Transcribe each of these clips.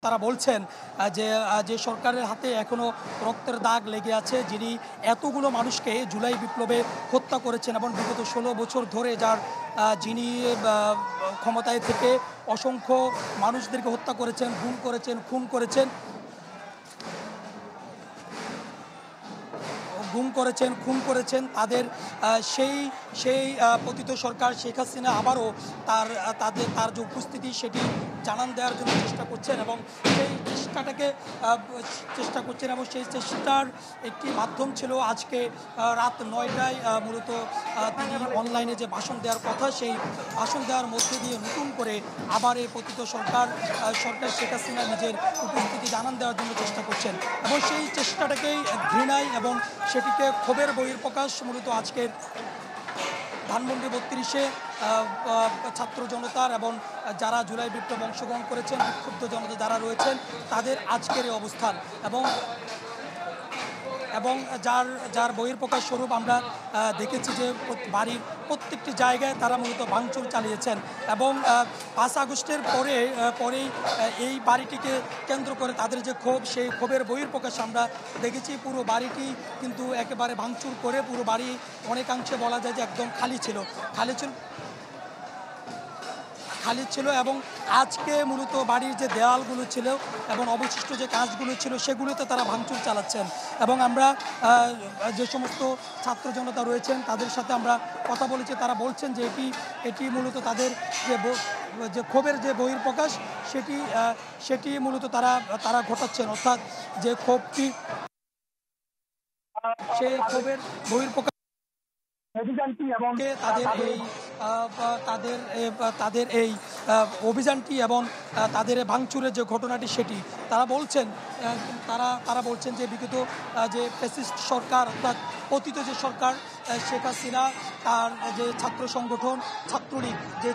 তারা বলছেন যে যে সরকারের হাতে এখনো রক্তের দাগ লেগে আছে, যিনি এতগুলো মানুষকে জুলাই বিপ্লবে হত্যা করেছেন এবং বিগত 16 বছর ধরে যিনি ক্ষমতায় থেকে অসংখ্য মানুষদেরকে হত্যা করেছেন, খুন করেছেন তাদের সেই পতিত সরকার শেখ হাসিনা আবারও তার যে উপস্থিতি সেটি জানান দেওয়ার জন্য চেষ্টা করছেন এবং সেই চেষ্টার একটি মাধ্যম ছিল আজকে রাত 9টায় মূলত তিনি অনলাইনে যে ভাষণ দেওয়ার কথা, সেই ভাষণ দেওয়ার মধ্যে দিয়ে নতুন করে আবার এই পতিত সরকার শেখ হাসিনা নিজের উপস্থিতি জানান দেওয়ার জন্য চেষ্টা করছেন এবং সেই চেষ্টাটাকেই ঘৃণায় এবং সেটিকে ক্ষোভের বহিঃপ্রকাশ মূলত আজকের ধানমন্ডি 32-এ ছাত্র জনতার এবং যারা জুলাই বিপ্লব অংশগ্রহণ করেছেন, বিক্ষুব্ধ জনতা যারা রয়েছেন তাদের আজকের এই অবস্থান এবং যার বহিঃপ্রকাশ স্বরূপ আমরা দেখেছি যে বাড়ির প্রত্যেকটি জায়গায় তারা মূলত ভাঙচুর চালিয়েছেন এবং 5 আগস্টের পরেই এই বাড়িটিকে কেন্দ্র করে তাদের যে ক্ষোভ, সেই ক্ষোভের বহিঃপ্রকাশ আমরা দেখেছি। পুরো বাড়িটি কিন্তু একেবারে ভাঙচুর করে পুরো বাড়ি অনেকাংশে বলা যায় যে একদম খালি ছিল এবং আজকে মূলত বাড়ির যে দেওয়ালগুলো ছিল এবং অবশিষ্ট যে কাজগুলো ছিল সেগুলোতে তারা ভাঙচুর চালাচ্ছেন এবং আমরা যে সমস্ত ছাত্র জনতা রয়েছেন তাদের সাথে আমরা কথা বলেছি, তারা বলছেন যে এটি মূলত তাদের যে ক্ষোভের যে বহিঃপ্রকাশ সেটি মূলত তারা ঘটাচ্ছেন, অর্থাৎ যে ক্ষোভটি সেই ক্ষোভের বহিঃপ্রকাশ অভিযানটি এবং তাদের এই অভিযানটি এবং তাদের ভাঙচুরের যে ঘটনাটি সেটি তারা বলছেন যে বিগত যে ফ্যাসিস্ট সরকার, অর্থাৎ পতিত যে সরকার শেখ হাসিনা, তার যে ছাত্র সংগঠন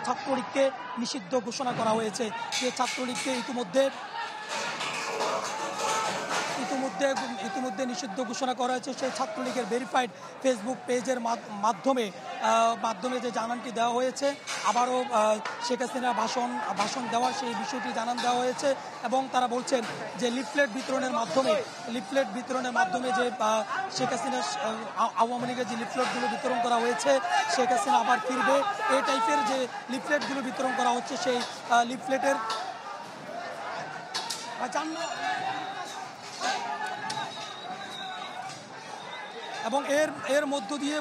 ছাত্রলীগকে নিষিদ্ধ ঘোষণা করা হয়েছে, যে ছাত্রলীগকে ইতিমধ্যে নিষিদ্ধ ঘোষণা করা হয়েছে। সেই ছাত্রলীগের ভেরিফাইড ফেসবুক পেজের মাধ্যমে যে জানানটি দেওয়া হয়েছে, আবারও শেখ হাসিনা ভাষণ দেওয়ার সেই বিষয়টি জানান দেওয়া হয়েছে এবং তারা বলছেন যে লিফলেট বিতরণের মাধ্যমে যে শেখ হাসিনা আওয়ামী লীগের যে লিফলেটগুলো বিতরণ করা হয়েছে, শেখ হাসিনা আবার ফিরবে, এই টাইপের যে লিফলেটগুলো বিতরণ করা হচ্ছে, সেই লিফলেটের এবং এর মধ্য দিয়ে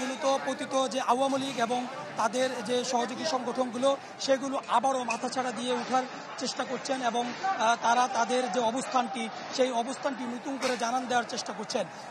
মূলত পতিত যে আওয়ামী লীগ এবং তাদের যে সহযোগী সংগঠনগুলো সেগুলো আবারও মাথাছাড়া দিয়ে ওঠার চেষ্টা করছেন এবং তারা তাদের যে অবস্থানটি সেই অবস্থানটি নতুন করে জানান দেওয়ার চেষ্টা করছেন।